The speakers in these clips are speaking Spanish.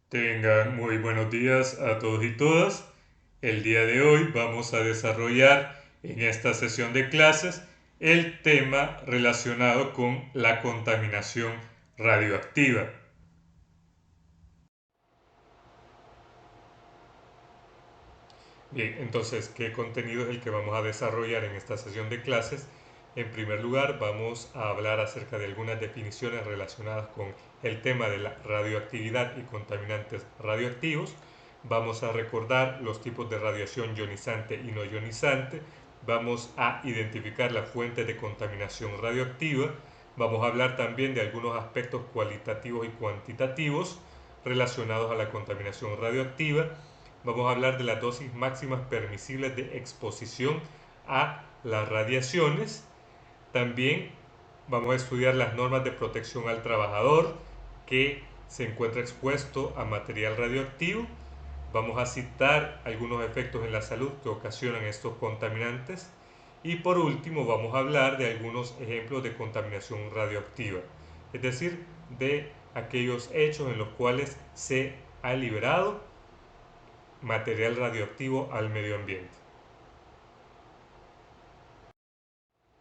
Tengan muy buenos días a todos y todas. El día de hoy vamos a desarrollar en esta sesión de clases el tema relacionado con la contaminación radioactiva. Bien, entonces, ¿qué contenido es el que vamos a desarrollar en esta sesión de clases? En primer lugar, vamos a hablar acerca de algunas definiciones relacionadas con el tema de la radioactividad y contaminantes radioactivos. Vamos a recordar los tipos de radiación ionizante y no ionizante. Vamos a identificar las fuentes de contaminación radioactiva. Vamos a hablar también de algunos aspectos cualitativos y cuantitativos relacionados a la contaminación radioactiva. Vamos a hablar de las dosis máximas permisibles de exposición a las radiaciones. También vamos a estudiar las normas de protección al trabajador que se encuentra expuesto a material radioactivo. Vamos a citar algunos efectos en la salud que ocasionan estos contaminantes. Y por último vamos a hablar de algunos ejemplos de contaminación radioactiva, es decir, de aquellos hechos en los cuales se ha liberado material radioactivo al medio ambiente.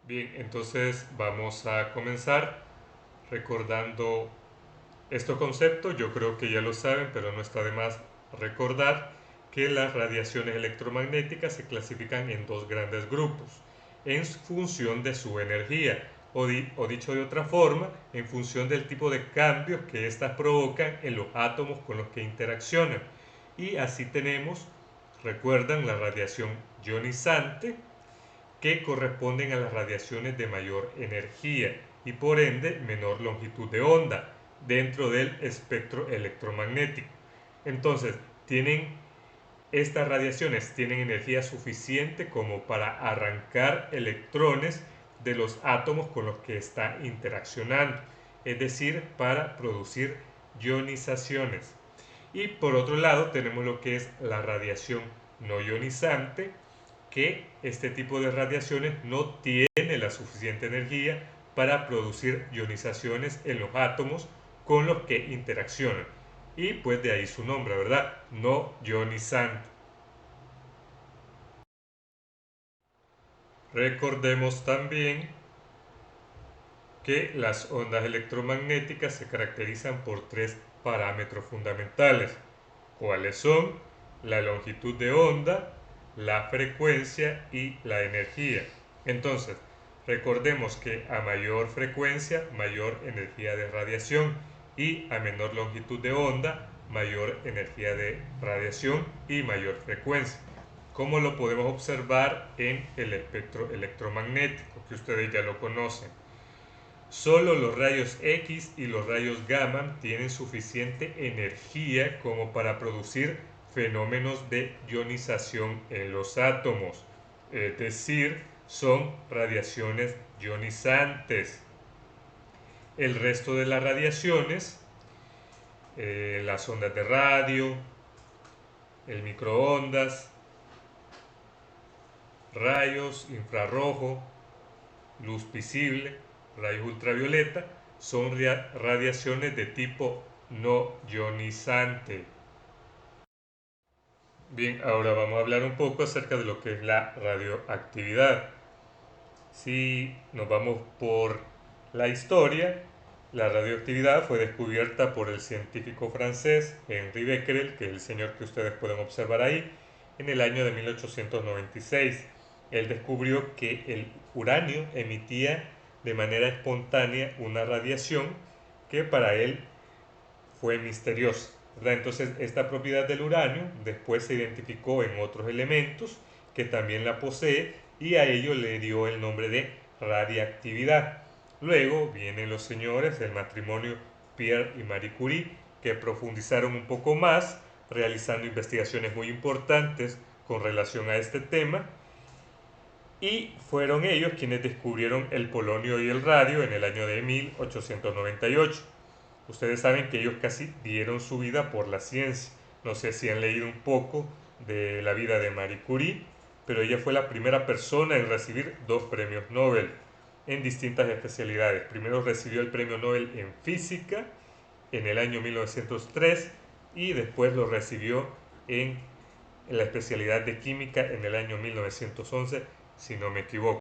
Bien, entonces vamos a comenzar recordando estos conceptos. Yo creo que ya lo saben, pero no está de más recordar que las radiaciones electromagnéticas se clasifican en dos grandes grupos en función de su energía, o dicho de otra forma, en función del tipo de cambios que éstas provocan en los átomos con los que interaccionan. Y así tenemos, recuerdan, la radiación ionizante, que corresponden a las radiaciones de mayor energía y por ende menor longitud de onda dentro del espectro electromagnético. Entonces, estas radiaciones tienen energía suficiente como para arrancar electrones de los átomos con los que está interaccionando, es decir, para producir ionizaciones. Y por otro lado tenemos lo que es la radiación no ionizante, que este tipo de radiaciones no tiene la suficiente energía para producir ionizaciones en los átomos con los que interaccionan. Y pues de ahí su nombre, ¿verdad? No ionizante. Recordemos también que las ondas electromagnéticas se caracterizan por tres parámetros fundamentales. ¿Cuáles son? La longitud de onda, la frecuencia y la energía. Entonces, recordemos que a mayor frecuencia, mayor energía de radiación, y a menor longitud de onda, mayor energía de radiación y mayor frecuencia. Como lo podemos observar en el espectro electromagnético, que ustedes ya lo conocen. Solo los rayos X y los rayos gamma tienen suficiente energía como para producir fenómenos de ionización en los átomos, es decir, son radiaciones ionizantes. El resto de las radiaciones, las ondas de radio, el microondas, rayos infrarrojo, luz visible, rayos ultravioleta, son radiaciones de tipo no ionizante. Bien, ahora vamos a hablar un poco acerca de lo que es la radioactividad. Si nos vamos por la historia, la radioactividad fue descubierta por el científico francés Henri Becquerel, que es el señor que ustedes pueden observar ahí, en el año de 1866. Él descubrió que el uranio emitía de manera espontánea una radiación que para él fue misteriosa, ¿verdad? Entonces, esta propiedad del uranio después se identificó en otros elementos que también la posee y a ello le dio el nombre de radiactividad. Luego vienen los señores del matrimonio Pierre y Marie Curie, que profundizaron un poco más, realizando investigaciones muy importantes con relación a este tema, y fueron ellos quienes descubrieron el polonio y el radio en el año de 1898. Ustedes saben que ellos casi dieron su vida por la ciencia. No sé si han leído un poco de la vida de Marie Curie, pero ella fue la primera persona en recibir dos premios Nobel en distintas especialidades. Primero recibió el premio Nobel en física en el año 1903 y después lo recibió en la especialidad de química en el año 1911, si no me equivoco.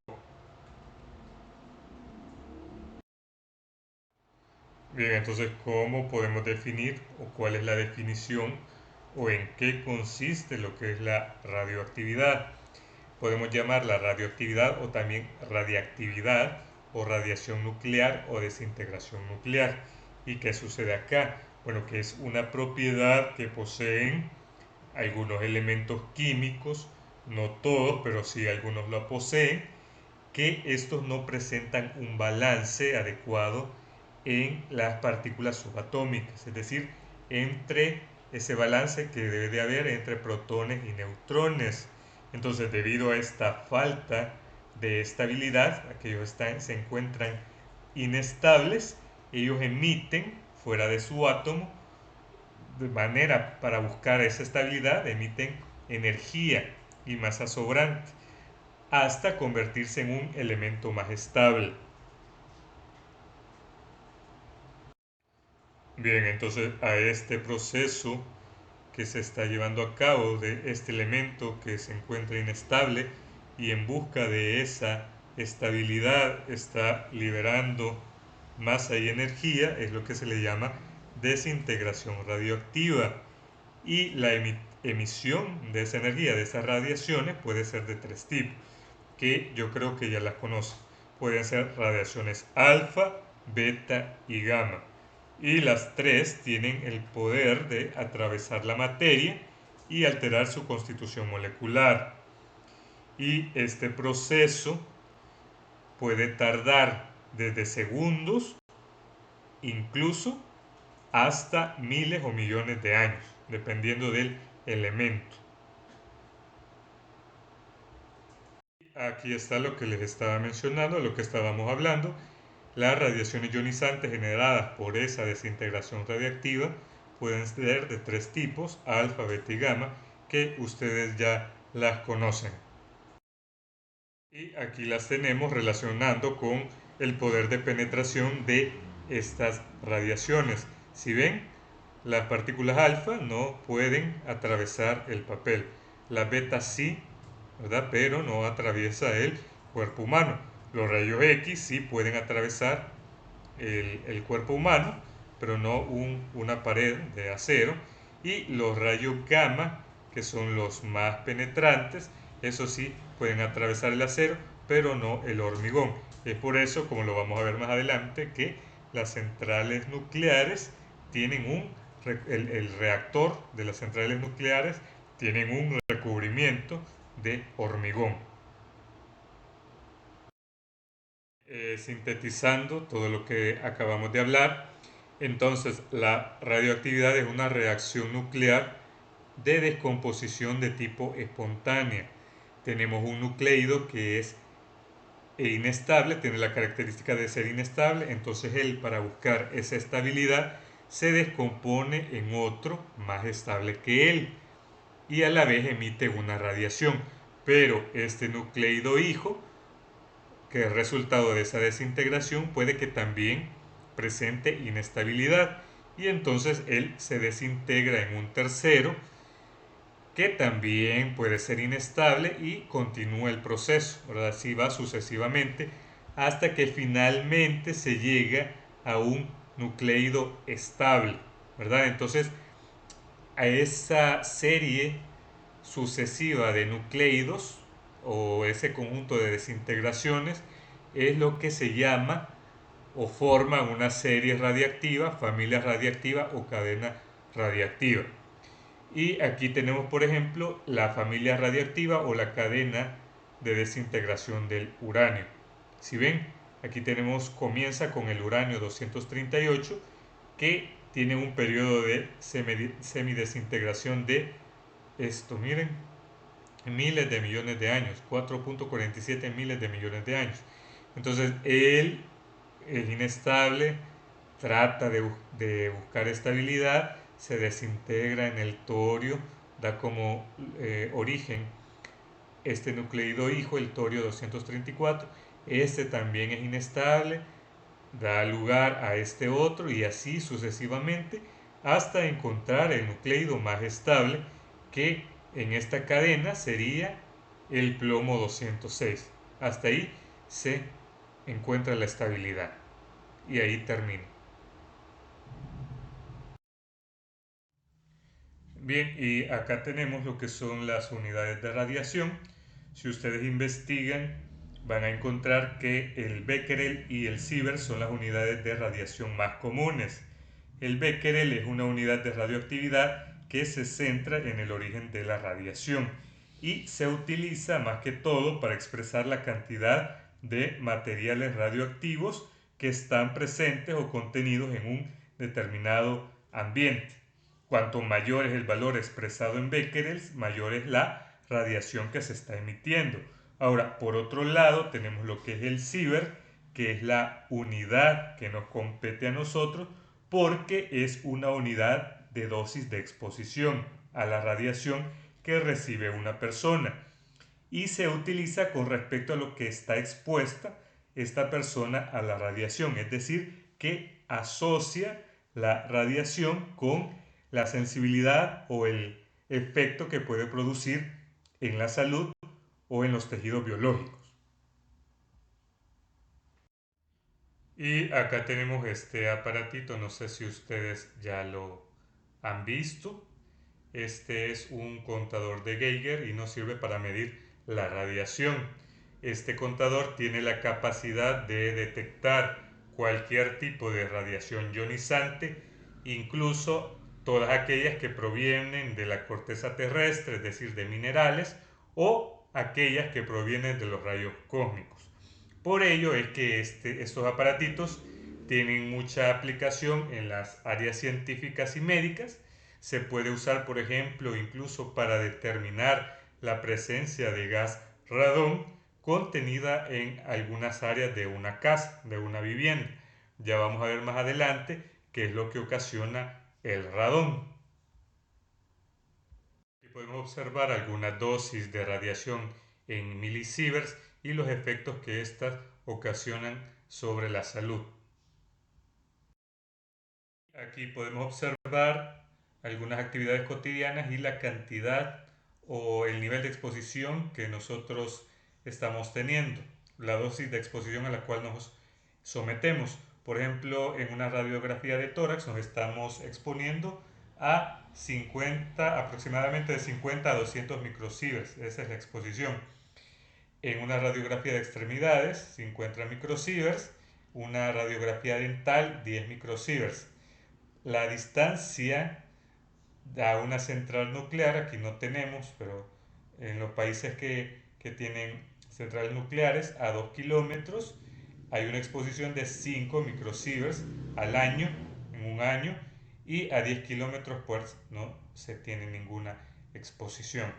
Bien, entonces, ¿cómo podemos definir o cuál es la definición o en qué consiste lo que es la radioactividad? Podemos llamarla radioactividad o también radiactividad o radiación nuclear o desintegración nuclear. ¿Y qué sucede acá? Bueno, que es una propiedad que poseen algunos elementos químicos, no todos, pero sí algunos lo poseen, que estos no presentan un balance adecuado en las partículas subatómicas, es decir, entre ese balance que debe de haber entre protones y neutrones. Entonces, debido a esta falta de estabilidad, aquellos se encuentran inestables, ellos emiten fuera de su átomo, de manera para buscar esa estabilidad, emiten energía y masa sobrante hasta convertirse en un elemento más estable. Bien, entonces a este proceso que se está llevando a cabo de este elemento que se encuentra inestable y en busca de esa estabilidad está liberando masa y energía, es lo que se le llama desintegración radioactiva. Y la emisión de esa energía, de esas radiaciones, puede ser de tres tipos, que yo creo que ya las conocen. Pueden ser radiaciones alfa, beta y gamma. Y las tres tienen el poder de atravesar la materia y alterar su constitución molecular. Y este proceso puede tardar desde segundos, incluso hasta miles o millones de años, dependiendo del elemento. Aquí está lo que les estaba mencionando, lo que estábamos hablando. Las radiaciones ionizantes generadas por esa desintegración radiactiva pueden ser de tres tipos, alfa, beta y gamma, que ustedes ya las conocen. Y aquí las tenemos relacionando con el poder de penetración de estas radiaciones. Si ven, las partículas alfa no pueden atravesar el papel. Las beta sí, ¿verdad? Pero no atraviesa el cuerpo humano. Los rayos X sí pueden atravesar el cuerpo humano, pero no una pared de acero. Y los rayos gamma, que son los más penetrantes, eso sí, pueden atravesar el acero, pero no el hormigón. Es por eso, como lo vamos a ver más adelante, que las centrales nucleares tienen el reactor de las centrales nucleares tienen un recubrimiento de hormigón. Sintetizando todo lo que acabamos de hablar, entonces la radioactividad es una reacción nuclear de descomposición de tipo espontánea. Tenemos un nucleido que es inestable, tiene la característica de ser inestable, entonces él, para buscar esa estabilidad, se descompone en otro más estable que él y a la vez emite una radiación. Pero este nucleido hijo, que es resultado de esa desintegración, puede que también presente inestabilidad y entonces él se desintegra en un tercero que también puede ser inestable y continúa el proceso, ¿verdad? Así va sucesivamente hasta que finalmente se llega a un nucleido estable, ¿verdad? Entonces, a esa serie sucesiva de nucleidos o ese conjunto de desintegraciones es lo que se llama o forma una serie radiactiva, familia radiactiva o cadena radiactiva. Y aquí tenemos, por ejemplo, la familia radiactiva o la cadena de desintegración del uranio. Si ven, aquí tenemos, comienza con el uranio 238, que tiene un periodo de semidesintegración de esto, miren, miles de millones de años, 4.47 miles de millones de años. Entonces, él es inestable, trata de buscar estabilidad, se desintegra en el torio, da como origen este nucleido hijo, el torio 234. Este también es inestable, da lugar a este otro y así sucesivamente hasta encontrar el nucleido más estable, que en esta cadena sería el plomo 206. Hasta ahí se encuentra la estabilidad y ahí termina. Bien, y acá tenemos lo que son las unidades de radiación. Si ustedes investigan, van a encontrar que el becquerel y el sievert son las unidades de radiación más comunes. El becquerel es una unidad de radioactividad que se centra en el origen de la radiación y se utiliza más que todo para expresar la cantidad de materiales radioactivos que están presentes o contenidos en un determinado ambiente. Cuanto mayor es el valor expresado en becquerels, mayor es la radiación que se está emitiendo. Ahora, por otro lado, tenemos lo que es el sievert, que es la unidad que nos compete a nosotros, porque es una unidad de dosis de exposición a la radiación que recibe una persona y se utiliza con respecto a lo que está expuesta esta persona a la radiación, es decir, que asocia la radiación con la sensibilidad o el efecto que puede producir en la salud o en los tejidos biológicos. Y acá tenemos este aparatito, no sé si ustedes ya lo han visto. Este es un contador de Geiger y nos sirve para medir la radiación. Este contador tiene la capacidad de detectar cualquier tipo de radiación ionizante, incluso todas aquellas que provienen de la corteza terrestre, es decir, de minerales, o aquellas que provienen de los rayos cósmicos. Por ello es que estos aparatitos tienen mucha aplicación en las áreas científicas y médicas. Se puede usar, por ejemplo, incluso para determinar la presencia de gas radón contenida en algunas áreas de una casa, de una vivienda. Ya vamos a ver más adelante qué es lo que ocasiona el radón. Y podemos observar algunas dosis de radiación en milisieverts y los efectos que éstas ocasionan sobre la salud. Aquí podemos observar algunas actividades cotidianas y la cantidad o el nivel de exposición que nosotros estamos teniendo, la dosis de exposición a la cual nos sometemos. Por ejemplo, en una radiografía de tórax nos estamos exponiendo a 50, aproximadamente de 50 a 200 microsieverts, esa es la exposición. En una radiografía de extremidades, 50 microsieverts, una radiografía dental, 10 microsieverts. La distancia a una central nuclear, aquí no tenemos, pero en los países que tienen centrales nucleares, a 2 kilómetros hay una exposición de 5 microsieverts al año, en un año, y a 10 kilómetros pues no se tiene ninguna exposición.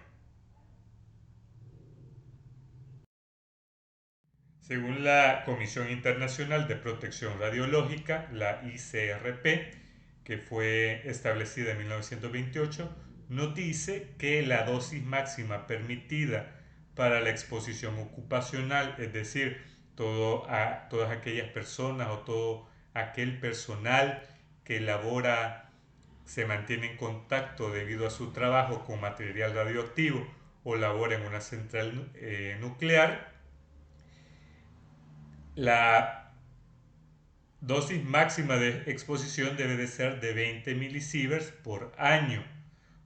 Según la Comisión Internacional de Protección Radiológica, la ICRP, que fue establecida en 1928, nos dice que la dosis máxima permitida para la exposición ocupacional, es decir, todas aquellas personas o todo aquel personal que elabora, se mantiene en contacto debido a su trabajo con material radioactivo o labora en una central nuclear, la dosis máxima de exposición debe de ser de 20 milisieverts por año,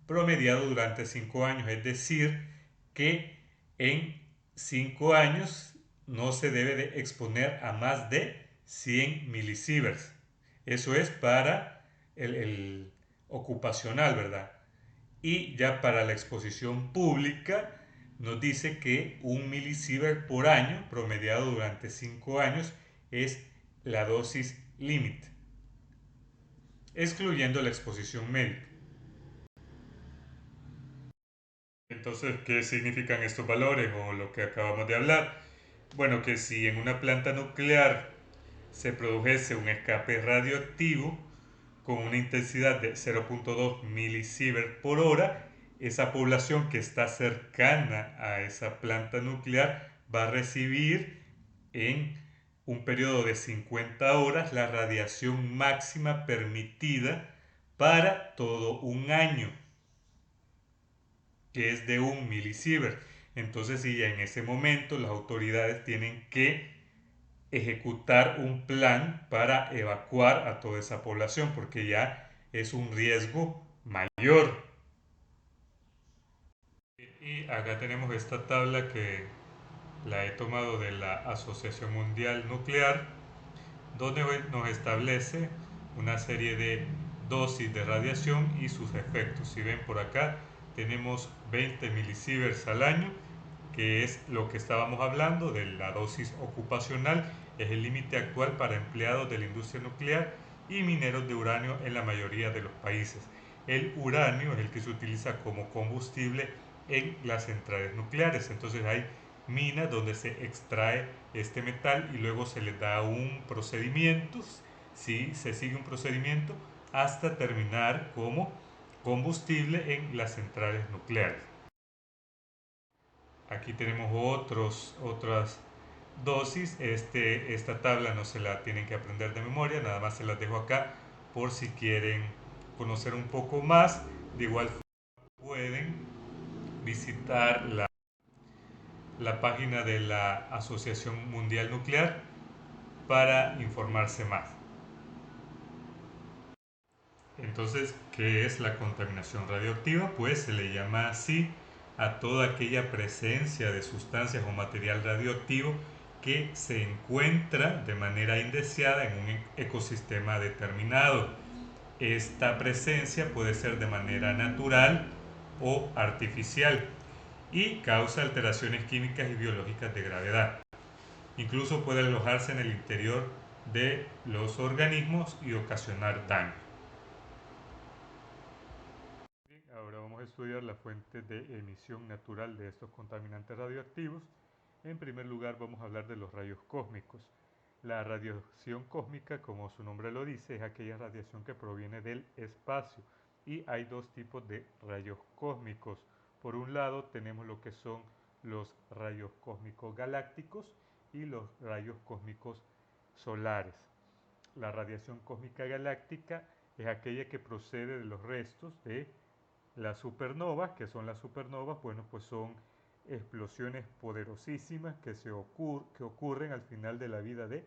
promediado durante 5 años, es decir, que en 5 años no se debe de exponer a más de 100 milisieverts. Eso es para el ocupacional, ¿verdad? Y ya para la exposición pública nos dice que 1 milisievert por año, promediado durante 5 años, es la dosis límite, excluyendo la exposición médica. Entonces, ¿qué significan estos valores o lo que acabamos de hablar? Bueno, que si en una planta nuclear se produjese un escape radioactivo con una intensidad de 0.2 milisievert por hora, esa población que está cercana a esa planta nuclear va a recibir en un periodo de 50 horas la radiación máxima permitida para todo un año, que es de 1 milisievert. Entonces, sí, en ese momento las autoridades tienen que ejecutar un plan para evacuar a toda esa población, porque ya es un riesgo mayor. Y acá tenemos esta tabla que la he tomado de la Asociación Mundial Nuclear, donde nos establece una serie de dosis de radiación y sus efectos. Si ven por acá, tenemos 20 milisieverts al año, que es lo que estábamos hablando de la dosis ocupacional, es el límite actual para empleados de la industria nuclear y mineros de uranio en la mayoría de los países. El uranio es el que se utiliza como combustible en las centrales nucleares, entonces hay minas donde se extrae este metal y luego se le da un procedimiento, ¿sí? Se sigue un procedimiento hasta terminar como combustible en las centrales nucleares. Aquí tenemos otras dosis. Esta tabla no se la tienen que aprender de memoria, nada más se las dejo acá por si quieren conocer un poco más. De igual forma pueden visitar la página de la Asociación Mundial Nuclear para informarse más. Entonces, ¿qué es la contaminación radioactiva? Pues se le llama así a toda aquella presencia de sustancias o material radioactivo que se encuentra de manera indeseada en un ecosistema determinado. Esta presencia puede ser de manera natural o artificial y causa alteraciones químicas y biológicas de gravedad. Incluso puede alojarse en el interior de los organismos y ocasionar daño. Ahora vamos a estudiar la fuente de emisión natural de estos contaminantes radioactivos. En primer lugar vamos a hablar de los rayos cósmicos. La radiación cósmica, como su nombre lo dice, es aquella radiación que proviene del espacio. Y hay dos tipos de rayos cósmicos. Por un lado tenemos lo que son los rayos cósmicos galácticos y los rayos cósmicos solares. La radiación cósmica galáctica es aquella que procede de los restos de las supernovas. ¿Que son las supernovas? Bueno, pues son explosiones poderosísimas que ocurren al final de la vida de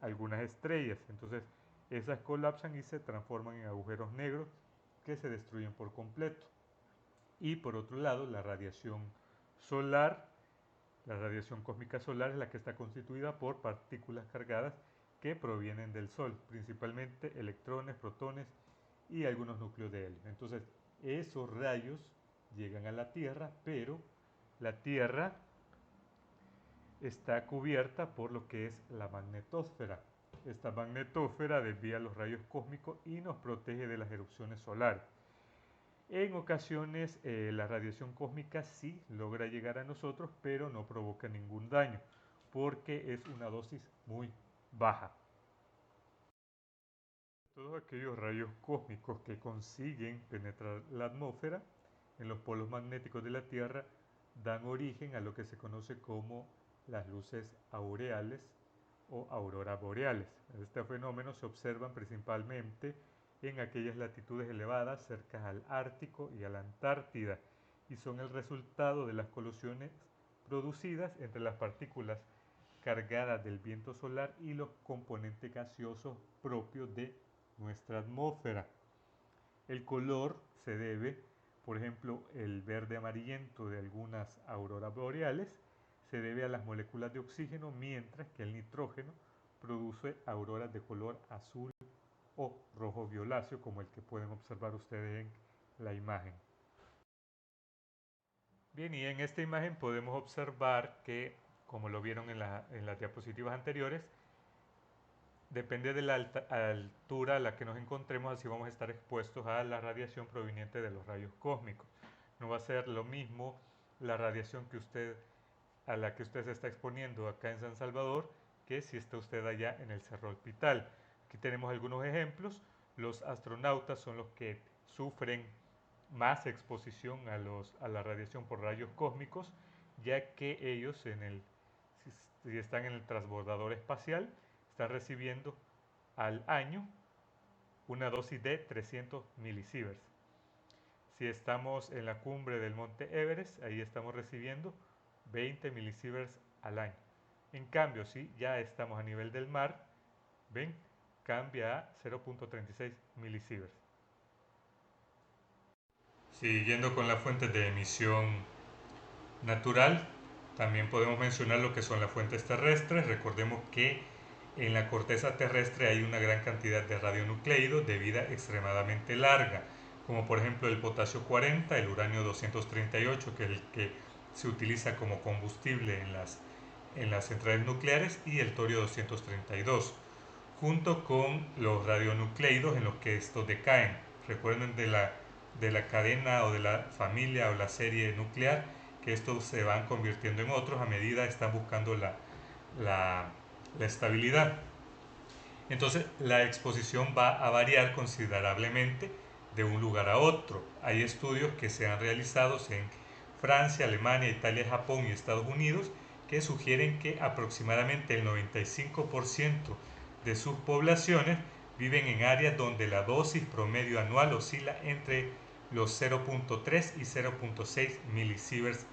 algunas estrellas. Entonces, esas colapsan y se transforman en agujeros negros que se destruyen por completo. Y por otro lado, la radiación solar, la radiación cósmica solar es la que está constituida por partículas cargadas que provienen del Sol, principalmente electrones, protones y algunos núcleos de helio. Entonces, esos rayos llegan a la Tierra, pero la Tierra está cubierta por lo que es la magnetosfera. Esta magnetosfera desvía los rayos cósmicos y nos protege de las erupciones solares. En ocasiones la radiación cósmica sí logra llegar a nosotros, pero no provoca ningún daño, porque es una dosis muy baja. Todos aquellos rayos cósmicos que consiguen penetrar la atmósfera en los polos magnéticos de la Tierra dan origen a lo que se conoce como las luces aureales o auroras boreales. Este fenómeno se observan principalmente en aquellas latitudes elevadas cerca al Ártico y a la Antártida y son el resultado de las colisiones producidas entre las partículas cargadas del viento solar y los componentes gaseosos propios de nuestra atmósfera. El color se debe, por ejemplo, el verde amarillento de algunas auroras boreales se debe a las moléculas de oxígeno, mientras que el nitrógeno produce auroras de color azul o rojo violáceo, como el que pueden observar ustedes en la imagen. Bien, y en esta imagen podemos observar que, como lo vieron en las diapositivas anteriores, depende de la altura a la que nos encontremos, así vamos a estar expuestos a la radiación proveniente de los rayos cósmicos. No va a ser lo mismo la radiación a la que usted se está exponiendo acá en San Salvador que si está usted allá en el Cerro Hospital. Aquí tenemos algunos ejemplos. Los astronautas son los que sufren más exposición a la radiación por rayos cósmicos, ya que ellos si están en el transbordador espacial, están recibiendo al año una dosis de 300 milisieverts. Si estamos en la cumbre del monte Everest, ahí estamos recibiendo 20 milisieverts al año. En cambio, si ya estamos a nivel del mar, ven, cambia a 0.36 milisieverts. Siguiendo con las fuentes de emisión natural, también podemos mencionar lo que son las fuentes terrestres. Recordemos que en la corteza terrestre hay una gran cantidad de radionucleidos de vida extremadamente larga, como por ejemplo el potasio 40, el uranio 238, que es el que se utiliza como combustible en las centrales nucleares, y el torio 232, junto con los radionucleidos en los que estos decaen. Recuerden de la cadena o de la familia o la serie nuclear, que estos se van convirtiendo en otros a medida que están buscando la estabilidad. Entonces la exposición va a variar considerablemente de un lugar a otro. Hay estudios que se han realizado en Francia, Alemania, Italia, Japón y Estados Unidos que sugieren que aproximadamente el 95% de sus poblaciones viven en áreas donde la dosis promedio anual oscila entre los 0.3 y 0.6 milisieverts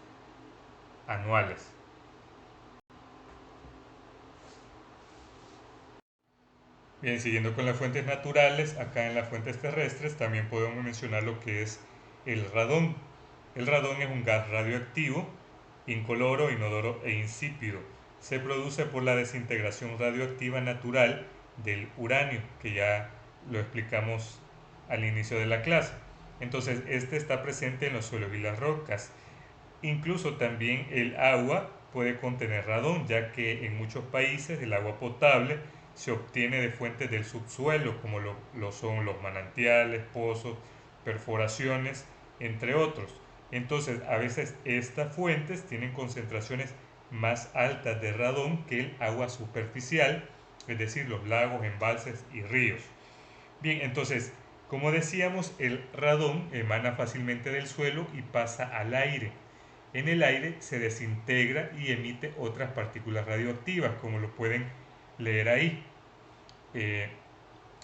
anuales. Bien, siguiendo con las fuentes naturales, acá en las fuentes terrestres también podemos mencionar lo que es el radón. El radón es un gas radioactivo, incoloro, inodoro e insípido. Se produce por la desintegración radioactiva natural del uranio, que ya lo explicamos al inicio de la clase. Entonces, este está presente en los suelos y las rocas. Incluso también el agua puede contener radón, ya que en muchos países el agua potable se obtiene de fuentes del subsuelo, como lo son los manantiales, pozos, perforaciones, entre otros. Entonces, a veces estas fuentes tienen concentraciones más altas de radón que el agua superficial, es decir, los lagos, embalses y ríos. Bien, entonces, como decíamos, el radón emana fácilmente del suelo y pasa al aire. En el aire se desintegra y emite otras partículas radioactivas, como lo pueden leer ahí. Eh,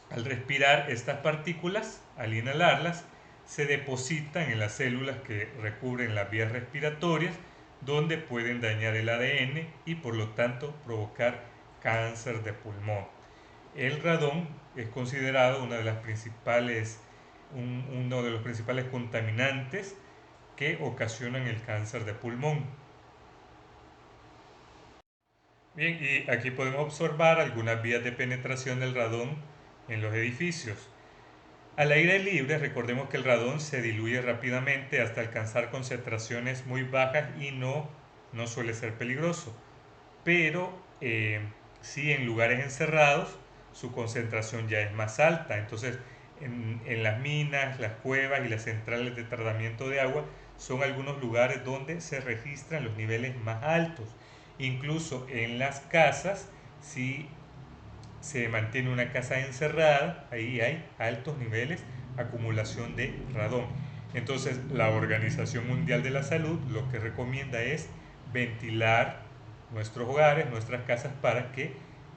al respirar estas partículas, al inhalarlas, se depositan en las células que recubren las vías respiratorias, donde pueden dañar el ADN y por lo tanto provocar cáncer de pulmón. El radón es considerado uno de los principales contaminantes que ocasionan el cáncer de pulmón. Bien, y aquí podemos observar algunas vías de penetración del radón en los edificios. Al aire libre, recordemos que el radón se diluye rápidamente hasta alcanzar concentraciones muy bajas y no suele ser peligroso. Pero sí en lugares encerrados su concentración ya es más alta. Entonces en las minas, las cuevas y las centrales de tratamiento de agua son algunos lugares donde se registran los niveles más altos. Incluso en las casas, si se mantiene una casa encerrada, ahí hay altos niveles de acumulación de radón. Entonces la Organización Mundial de la Salud lo que recomienda es ventilar nuestros hogares, nuestras casas, para que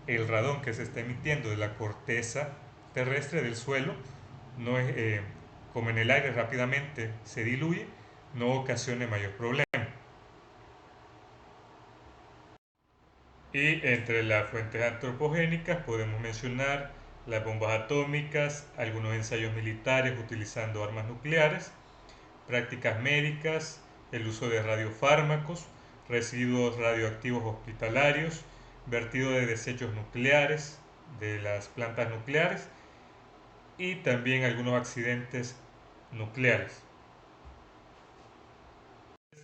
el radón que se está emitiendo de la corteza terrestre del suelo, no es, como en el aire rápidamente se diluye, no ocasione mayor problema. Y entre las fuentes antropogénicas podemos mencionar las bombas atómicas, algunos ensayos militares utilizando armas nucleares, prácticas médicas, el uso de radiofármacos, residuos radioactivos hospitalarios, vertido de desechos nucleares de las plantas nucleares y también algunos accidentes nucleares.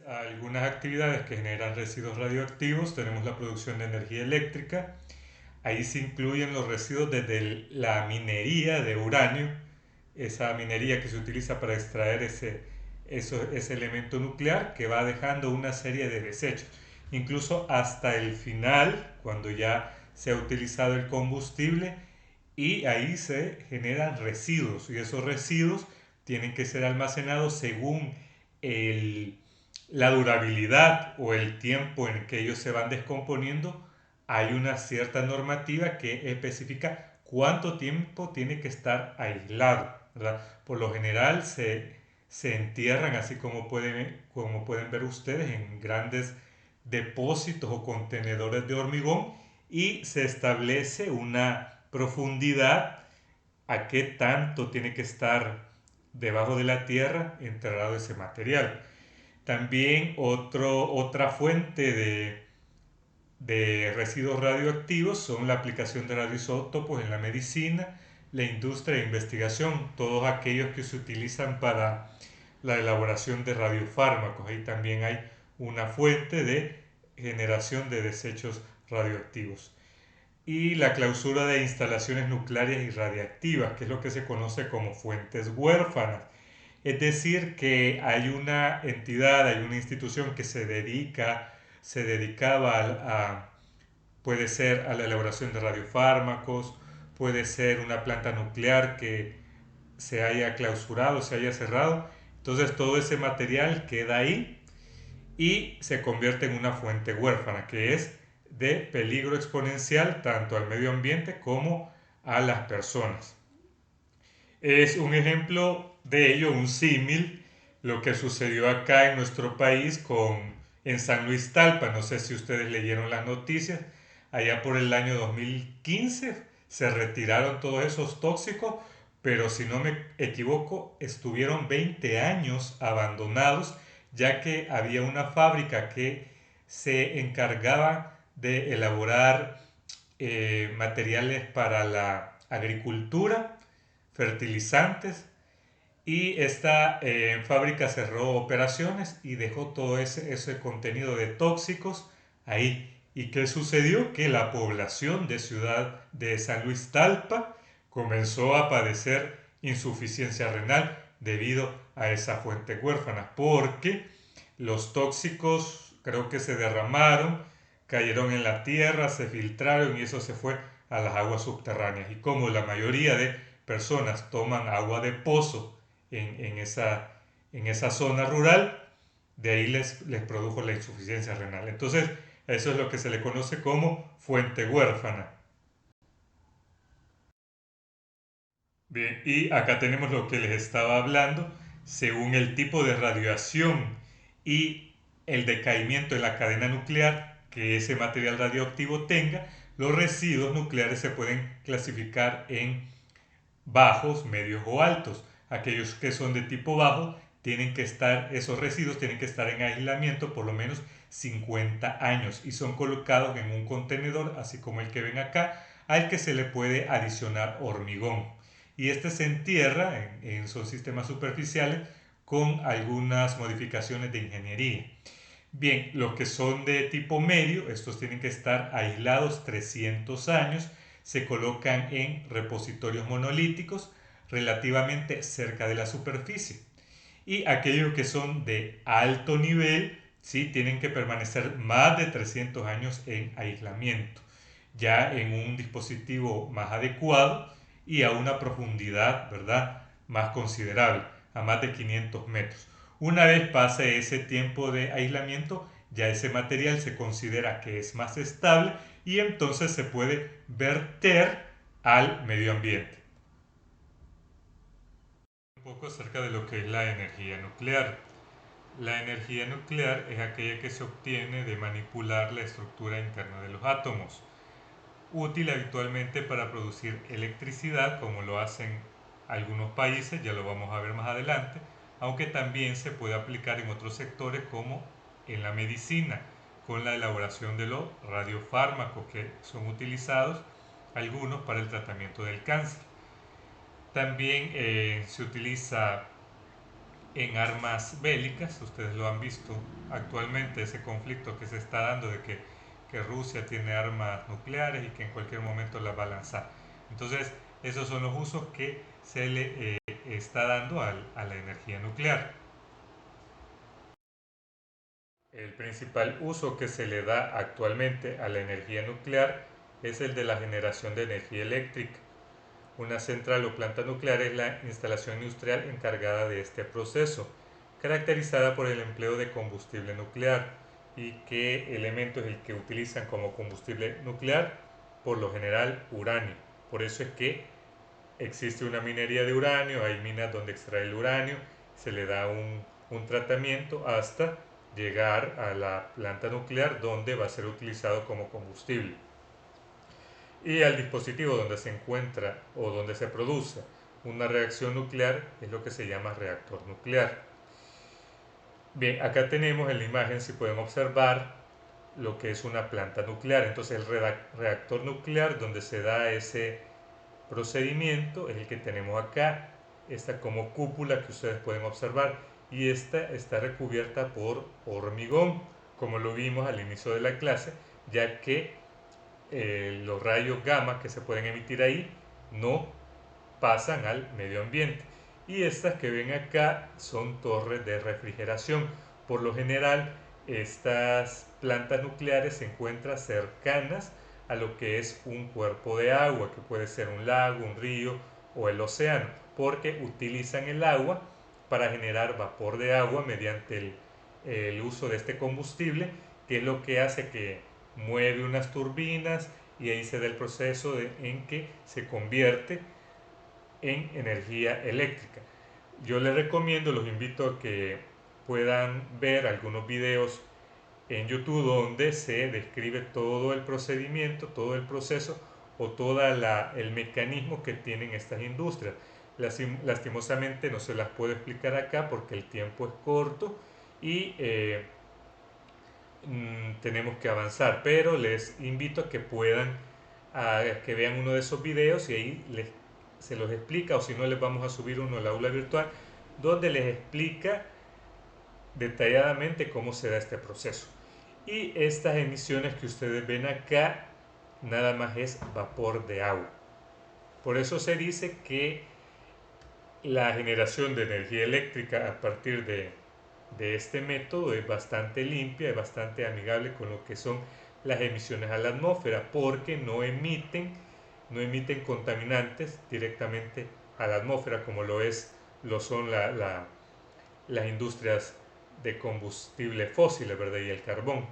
Algunas actividades que generan residuos radioactivos, tenemos la producción de energía eléctrica. Ahí se incluyen los residuos desde la minería de uranio, esa minería que se utiliza para extraer ese elemento nuclear que va dejando una serie de desechos. Incluso hasta el final, cuando ya se ha utilizado el combustible, y ahí se generan residuos y esos residuos tienen que ser almacenados según el, la durabilidad o el tiempo en que ellos se van descomponiendo. Hay una cierta normativa que especifica cuánto tiempo tiene que estar aislado, ¿verdad? Por lo general se entierran, así como pueden ver ustedes, en grandes depósitos o contenedores de hormigón y se establece una profundidad a qué tanto tiene que estar debajo de la tierra enterrado ese material. También otra fuente de residuos radioactivos son la aplicación de radioisótopos en la medicina, la industria de investigación, todos aquellos que se utilizan para la elaboración de radiofármacos. Ahí también hay una fuente de generación de desechos radioactivos. Y la clausura de instalaciones nucleares y radiactivas, que es lo que se conoce como fuentes huérfanas. Es decir, que hay una entidad, hay una institución que se dedicaba puede ser a la elaboración de radiofármacos, puede ser una planta nuclear que se haya clausurado, se haya cerrado. Entonces todo ese material queda ahí y se convierte en una fuente huérfana, que es de peligro exponencial tanto al medio ambiente como a las personas. Es un ejemplo de ello, un símil, lo que sucedió acá en nuestro país en San Luis Talpa. No sé si ustedes leyeron las noticias. Allá por el año 2015 se retiraron todos esos tóxicos, pero si no me equivoco, estuvieron 20 años abandonados, ya que había una fábrica que se encargaba de elaborar materiales para la agricultura, fertilizantes, y esta fábrica cerró operaciones y dejó todo ese contenido de tóxicos ahí. ¿Y qué sucedió? Que la población de Ciudad de San Luis Talpa comenzó a padecer insuficiencia renal debido a esa fuente huérfana, porque los tóxicos creo que se derramaron, cayeron en la tierra, se filtraron y eso se fue a las aguas subterráneas. Y como la mayoría de personas toman agua de pozo en esa zona rural, de ahí les produjo la insuficiencia renal. Entonces, eso es lo que se le conoce como fuente huérfana. Bien, y acá tenemos lo que les estaba hablando, según el tipo de radiación y el decaimiento en la cadena nuclear que ese material radioactivo tenga, los residuos nucleares se pueden clasificar en bajos, medios o altos. Aquellos que son de tipo bajo esos residuos tienen que estar en aislamiento por lo menos 50 años y son colocados en un contenedor, así como el que ven acá, al que se le puede adicionar hormigón. Y este se entierra son sistemas superficiales con algunas modificaciones de ingeniería. Bien, los que son de tipo medio, estos tienen que estar aislados 300 años, se colocan en repositorios monolíticos relativamente cerca de la superficie. Y aquellos que son de alto nivel, sí, tienen que permanecer más de 300 años en aislamiento, ya en un dispositivo más adecuado y a una profundidad, ¿verdad?, más considerable, a más de 500 metros. Una vez pase ese tiempo de aislamiento, ya ese material se considera que es más estable y entonces se puede verter al medio ambiente. Un poco acerca de lo que es la energía nuclear. La energía nuclear es aquella que se obtiene de manipular la estructura interna de los átomos, útil habitualmente para producir electricidad, como lo hacen algunos países, ya lo vamos a ver más adelante, aunque también se puede aplicar en otros sectores como en la medicina, con la elaboración de los radiofármacos que son utilizados algunos para el tratamiento del cáncer. También se utiliza en armas bélicas, ustedes lo han visto actualmente, ese conflicto que se está dando de que Rusia tiene armas nucleares y que en cualquier momento las va a lanzar. Entonces, esos son los usos que se le está dando a la energía nuclear. El principal uso que se le da actualmente a la energía nuclear es el de la generación de energía eléctrica. Una central o planta nuclear es la instalación industrial encargada de este proceso, caracterizada por el empleo de combustible nuclear. ¿Y qué elemento es el que utilizan como combustible nuclear? Por lo general, uranio, Por eso es que existe una minería de uranio, hay minas donde extrae el uranio, se le da un tratamiento hasta llegar a la planta nuclear donde va a ser utilizado como combustible. Y al dispositivo donde se encuentra o donde se produce una reacción nuclear es lo que se llama reactor nuclear. Bien, acá tenemos en la imagen, si pueden observar, lo que es una planta nuclear. Entonces el reactor nuclear donde se da ese procedimiento es el que tenemos acá, esta como cúpula que ustedes pueden observar, y esta está recubierta por hormigón, como lo vimos al inicio de la clase, ya que los rayos gamma que se pueden emitir ahí no pasan al medio ambiente. Y estas que ven acá son torres de refrigeración. Por lo general, estas plantas nucleares se encuentran cercanas a lo que es un cuerpo de agua, que puede ser un lago, un río o el océano, porque utilizan el agua para generar vapor de agua mediante el uso de este combustible, que es lo que hace que mueve unas turbinas y ahí se da el proceso en que se convierte en energía eléctrica. Yo les recomiendo, los invito a que puedan ver algunos videos en YouTube donde se describe todo el procedimiento, todo el proceso o todo el mecanismo que tienen estas industrias. Lastimosamente no se las puedo explicar acá porque el tiempo es corto y tenemos que avanzar, pero les invito a que puedan, a que vean uno de esos videos y ahí se los explica, o si no les vamos a subir uno al aula virtual donde les explica detalladamente cómo se da este proceso. Y estas emisiones que ustedes ven acá nada más es vapor de agua. Por eso se dice que la generación de energía eléctrica a partir de este método es bastante limpia, es bastante amigable con lo que son las emisiones a la atmósfera, porque no emiten contaminantes directamente a la atmósfera como lo son las industrias de combustible fósil, ¿verdad? Y el carbón.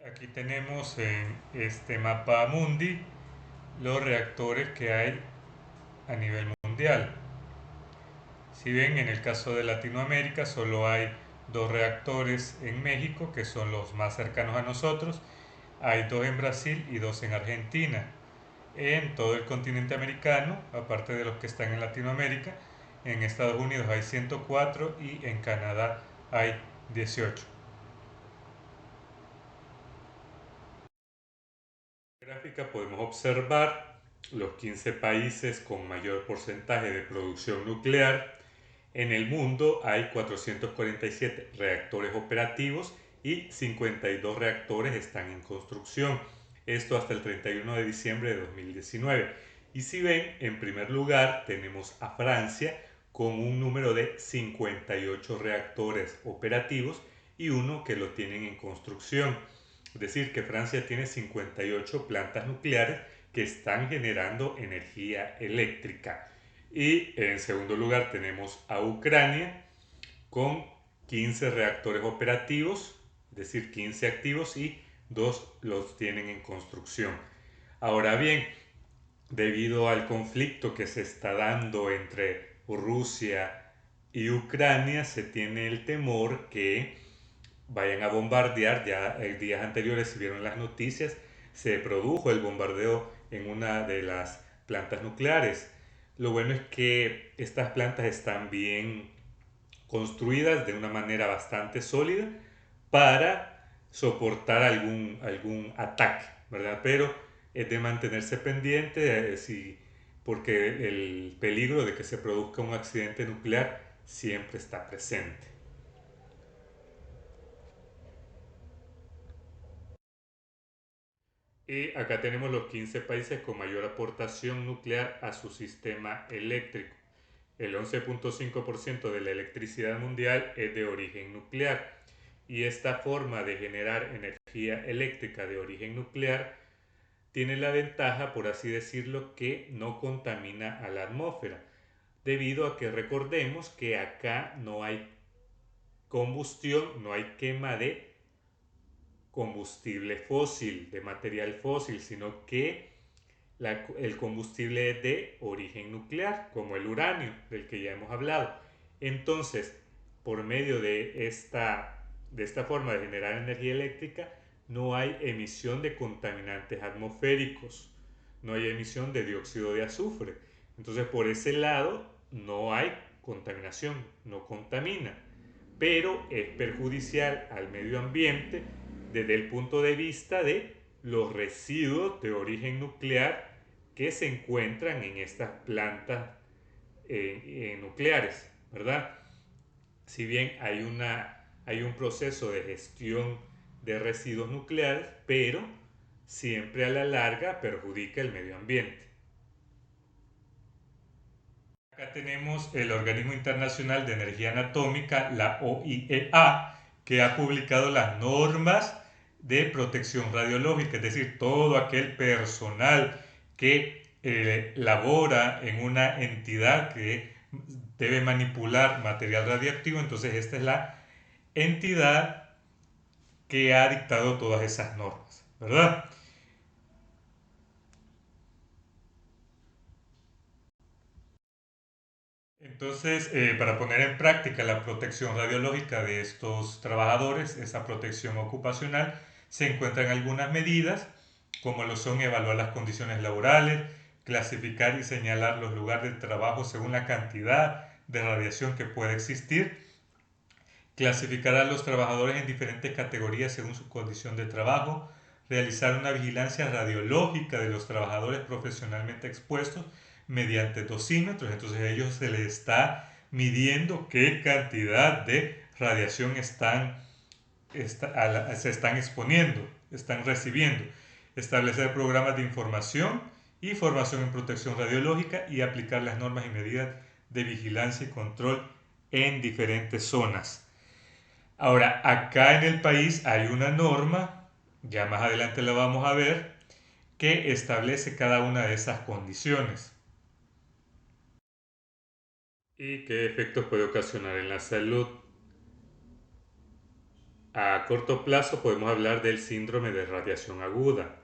Aquí tenemos en este mapa mundi los reactores que hay a nivel mundial. Si ven, en el caso de Latinoamérica solo hay dos reactores en México, que son los más cercanos a nosotros. Hay dos en Brasil y dos en Argentina. En todo el continente americano, aparte de los que están en Latinoamérica, en Estados Unidos hay 104 y en Canadá hay 18. En la gráfica podemos observar los 15 países con mayor porcentaje de producción nuclear. En el mundo hay 447 reactores operativos y 52 reactores están en construcción. Esto hasta el 31 de diciembre de 2019. Y si ven, en primer lugar tenemos a Francia con un número de 58 reactores operativos y uno que lo tienen en construcción. Es decir, que Francia tiene 58 plantas nucleares que están generando energía eléctrica. Y en segundo lugar tenemos a Ucrania con 15 reactores operativos, es decir, 15 activos y 2 los tienen en construcción. Ahora bien, debido al conflicto que se está dando entre Rusia y Ucrania, se tiene el temor que vayan a bombardear. Ya días anteriores, si vieron las noticias, se produjo el bombardeo en una de las plantas nucleares. Lo bueno es que estas plantas están bien construidas de una manera bastante sólida para soportar algún ataque, ¿verdad? Pero es de mantenerse pendiente, porque el peligro de que se produzca un accidente nuclear siempre está presente. Y acá tenemos los 15 países con mayor aportación nuclear a su sistema eléctrico. El 11.5% de la electricidad mundial es de origen nuclear. Y esta forma de generar energía eléctrica de origen nuclear tiene la ventaja, por así decirlo, que no contamina a la atmósfera, debido a que recordemos que acá no hay combustión, no hay quema de combustible fósil, de material fósil, sino que el combustible es de origen nuclear, como el uranio, del que ya hemos hablado. Entonces, por medio de esta forma de generar energía eléctrica, no hay emisión de contaminantes atmosféricos, no hay emisión de dióxido de azufre. Entonces, por ese lado, no hay contaminación, no contamina, pero es perjudicial al medio ambiente desde el punto de vista de los residuos de origen nuclear que se encuentran en estas plantas nucleares, ¿verdad? Si bien hay un proceso de gestión de residuos nucleares, pero siempre a la larga perjudica el medio ambiente. Acá tenemos el Organismo Internacional de Energía Atómica, la OIEA, que ha publicado las normas de protección radiológica, es decir, todo aquel personal que labora en una entidad que debe manipular material radiactivo. Entonces esta es la entidad que ha dictado todas esas normas, ¿verdad? Entonces, para poner en práctica la protección radiológica de estos trabajadores, esa protección ocupacional, se encuentran algunas medidas, como lo son evaluar las condiciones laborales, clasificar y señalar los lugares de trabajo según la cantidad de radiación que puede existir, clasificar a los trabajadores en diferentes categorías según su condición de trabajo, realizar una vigilancia radiológica de los trabajadores profesionalmente expuestos mediante dosímetros. Entonces a ellos se les está midiendo qué cantidad de radiación se están exponiendo, están recibiendo. Establecer programas de información y formación en protección radiológica y aplicar las normas y medidas de vigilancia y control en diferentes zonas. Ahora, acá en el país hay una norma, ya más adelante la vamos a ver, que establece cada una de esas condiciones. ¿Y qué efectos puede ocasionar en la salud? A corto plazo podemos hablar del síndrome de radiación aguda,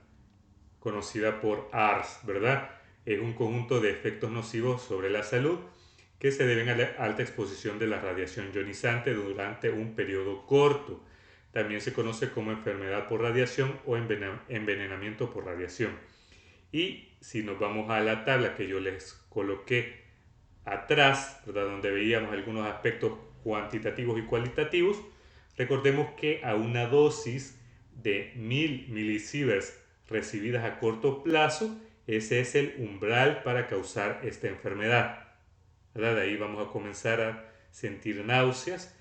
conocida por ARS, ¿verdad? Es un conjunto de efectos nocivos sobre la salud que se deben a la alta exposición de la radiación ionizante durante un periodo corto. También se conoce como enfermedad por radiación o envenenamiento por radiación. Y si nos vamos a la tabla que yo les coloqué atrás, ¿verdad?, donde veíamos algunos aspectos cuantitativos y cualitativos, recordemos que a una dosis de 1000 milisieverts recibidas a corto plazo, ese es el umbral para causar esta enfermedad, ¿verdad? De ahí vamos a comenzar a sentir náuseas,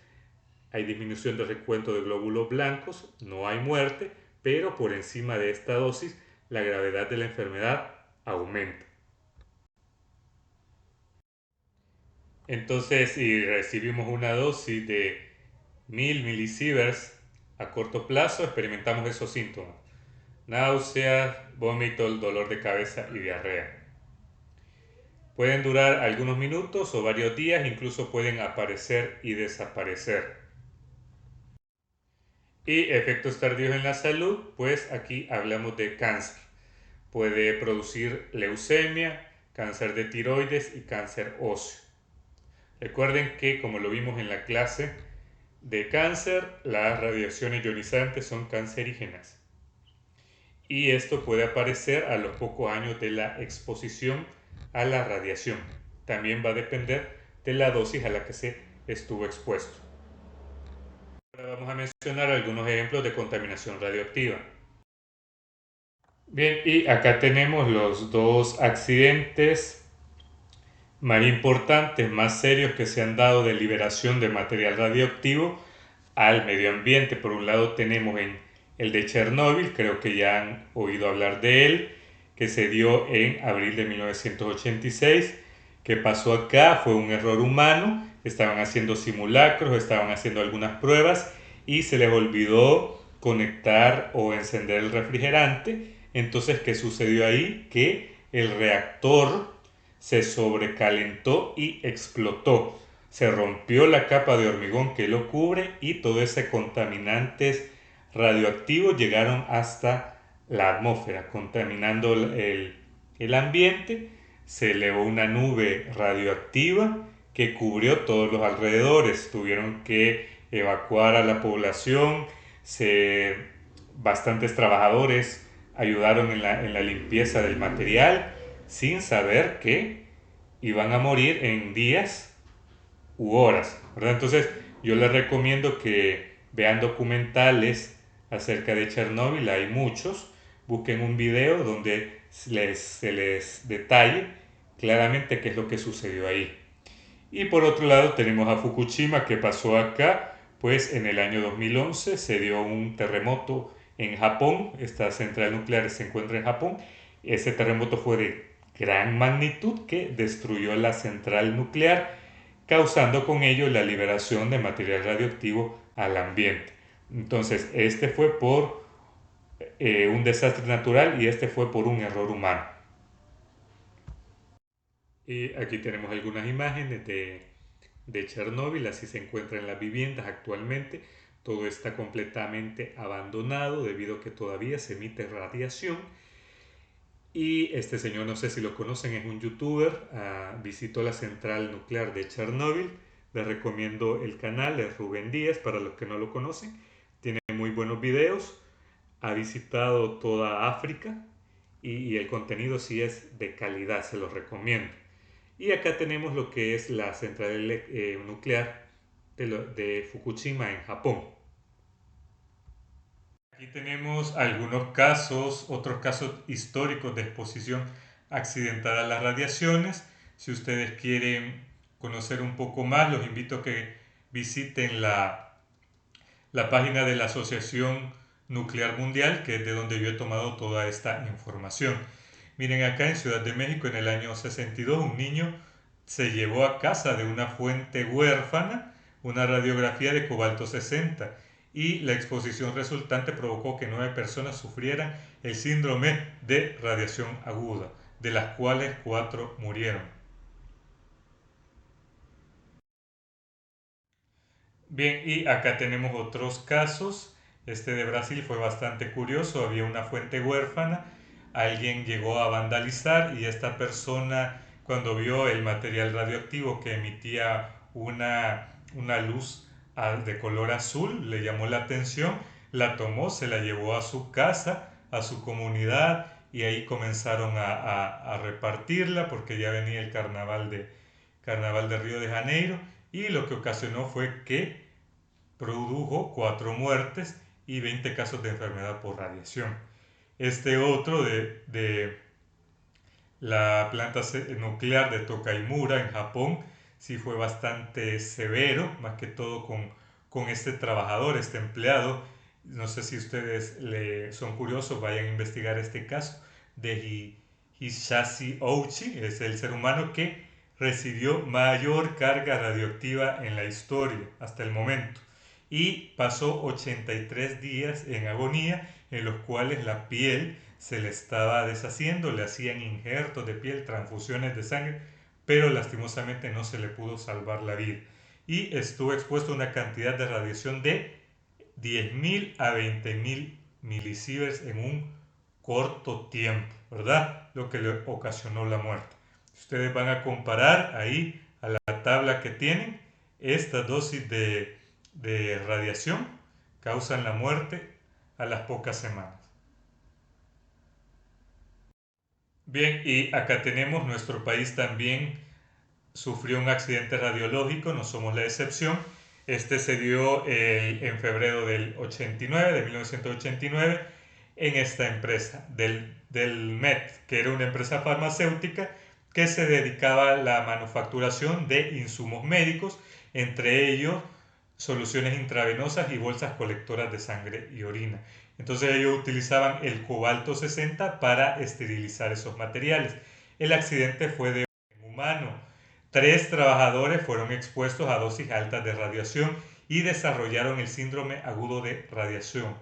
hay disminución del recuento de glóbulos blancos, no hay muerte, pero por encima de esta dosis la gravedad de la enfermedad aumenta. Entonces, si recibimos una dosis de 1000 milisieverts a corto plazo, experimentamos esos síntomas: náuseas, vómito, dolor de cabeza y diarrea. Pueden durar algunos minutos o varios días, incluso pueden aparecer y desaparecer. Y efectos tardíos en la salud, pues aquí hablamos de cáncer. Puede producir leucemia, cáncer de tiroides y cáncer óseo. Recuerden que, como lo vimos en la clase de cáncer, las radiaciones ionizantes son cancerígenas. Y esto puede aparecer a los pocos años de la exposición a la radiación. También va a depender de la dosis a la que se estuvo expuesto. Ahora vamos a mencionar algunos ejemplos de contaminación radioactiva. Bien, y acá tenemos los dos accidentes más importantes, más serios que se han dado de liberación de material radioactivo al medio ambiente. Por un lado tenemos el de Chernóbil, creo que ya han oído hablar de él, que se dio en abril de 1986. ¿Qué pasó acá? Fue un error humano, estaban haciendo simulacros, estaban haciendo algunas pruebas y se les olvidó conectar o encender el refrigerante. Entonces, ¿qué sucedió ahí? Que el reactor se sobrecalentó y explotó. Se rompió la capa de hormigón que lo cubre y todo ese contaminantes radioactivos llegaron hasta la atmósfera, contaminando el ambiente. Se elevó una nube radioactiva que cubrió todos los alrededores. Tuvieron que evacuar a la población. Bastantes trabajadores ayudaron en la limpieza del material sin saber que iban a morir en días u horas, ¿verdad? Entonces yo les recomiendo que vean documentales acerca de Chernóbil, hay muchos, busquen un video donde se les detalle claramente qué es lo que sucedió ahí. Y por otro lado tenemos a Fukushima, que pasó acá, pues en el año 2011 se dio un terremoto en Japón. Esta central nuclear se encuentra en Japón. Ese terremoto fue de gran magnitud que destruyó la central nuclear, causando con ello la liberación de material radioactivo al ambiente. Entonces, este fue por un desastre natural y este fue por un error humano. Y aquí tenemos algunas imágenes de Chernóbil, así se encuentran las viviendas actualmente. Todo está completamente abandonado debido a que todavía se emite radiación. Y este señor, no sé si lo conocen, es un youtuber, visitó la central nuclear de Chernóbil. Les recomiendo el canal, es Rubén Díaz, para los que no lo conocen. Tiene muy buenos videos, ha visitado toda África y el contenido sí es de calidad, se los recomiendo. Y acá tenemos lo que es la central nuclear de Fukushima en Japón. Aquí tenemos algunos casos, otros casos históricos de exposición accidental a las radiaciones. Si ustedes quieren conocer un poco más, los invito a que visiten la página de la Asociación Nuclear Mundial, que es de donde yo he tomado toda esta información. Miren, acá en Ciudad de México, en el año 62, un niño se llevó a casa de una fuente huérfana una radiografía de cobalto 60 y la exposición resultante provocó que 9 personas sufrieran el síndrome de radiación aguda, de las cuales 4 murieron. Bien, y acá tenemos otros casos. Este de Brasil fue bastante curioso. Había una fuente huérfana, alguien llegó a vandalizar y esta persona, cuando vio el material radioactivo que emitía una luz de color azul, le llamó la atención, la tomó, se la llevó a su casa, a su comunidad y ahí comenzaron a repartirla porque ya venía el carnaval de Río de Janeiro y lo que ocasionó fue que produjo 4 muertes y 20 casos de enfermedad por radiación. Este otro de la planta nuclear de Tokaimura en Japón sí fue bastante severo, más que todo con este trabajador, este empleado. No sé si ustedes son curiosos, vayan a investigar este caso de Hisashi Ouchi, es el ser humano que recibió mayor carga radioactiva en la historia hasta el momento y pasó 83 días en agonía en los cuales la piel se le estaba deshaciendo, le hacían injertos de piel, transfusiones de sangre, pero lastimosamente no se le pudo salvar la vida. Y estuvo expuesto a una cantidad de radiación de 10.000 a 20.000 milisieverts en un corto tiempo, ¿verdad? Lo que le ocasionó la muerte. Ustedes van a comparar ahí a la tabla que tienen, esta dosis de radiación causan la muerte a las pocas semanas. Bien, y acá tenemos nuestro país también sufrió un accidente radiológico, no somos la excepción. Este se dio en febrero del 89, de 1989, en esta empresa del MET, que era una empresa farmacéutica que se dedicaba a la manufacturación de insumos médicos, entre ellos soluciones intravenosas y bolsas colectoras de sangre y orina. Entonces ellos utilizaban el cobalto 60 para esterilizar esos materiales. El accidente fue de un humano. 3 trabajadores fueron expuestos a dosis altas de radiación y desarrollaron el síndrome agudo de radiación.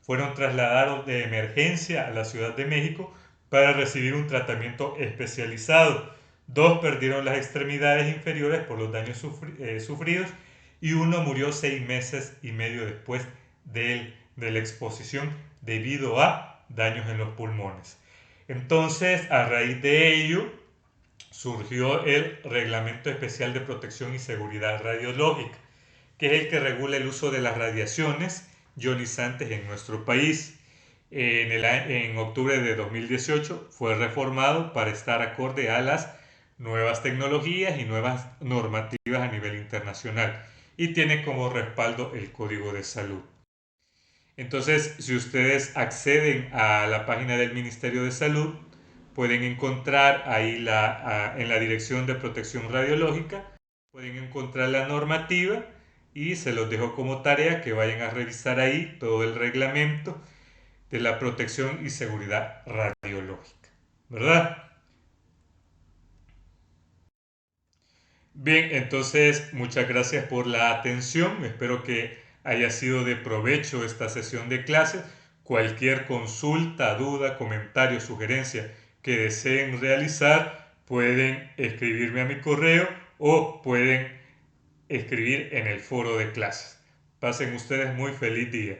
Fueron trasladados de emergencia a la Ciudad de México para recibir un tratamiento especializado. 2 perdieron las extremidades inferiores por los daños sufridos y uno murió 6 meses y medio después del de la exposición debido a daños en los pulmones. Entonces, a raíz de ello, surgió el Reglamento Especial de Protección y Seguridad Radiológica, que es el que regula el uso de las radiaciones ionizantes en nuestro país. En octubre de 2018 fue reformado para estar acorde a las nuevas tecnologías y nuevas normativas a nivel internacional y tiene como respaldo el Código de Salud. Entonces, si ustedes acceden a la página del Ministerio de Salud, pueden encontrar ahí en la Dirección de Protección Radiológica, pueden encontrar la normativa y se los dejo como tarea que vayan a revisar ahí todo el reglamento de la protección y seguridad radiológica, ¿verdad? Bien, entonces muchas gracias por la atención. Espero que haya sido de provecho esta sesión de clases. Cualquier consulta, duda, comentario, sugerencia que deseen realizar, pueden escribirme a mi correo o pueden escribir en el foro de clases. Pasen ustedes muy feliz día.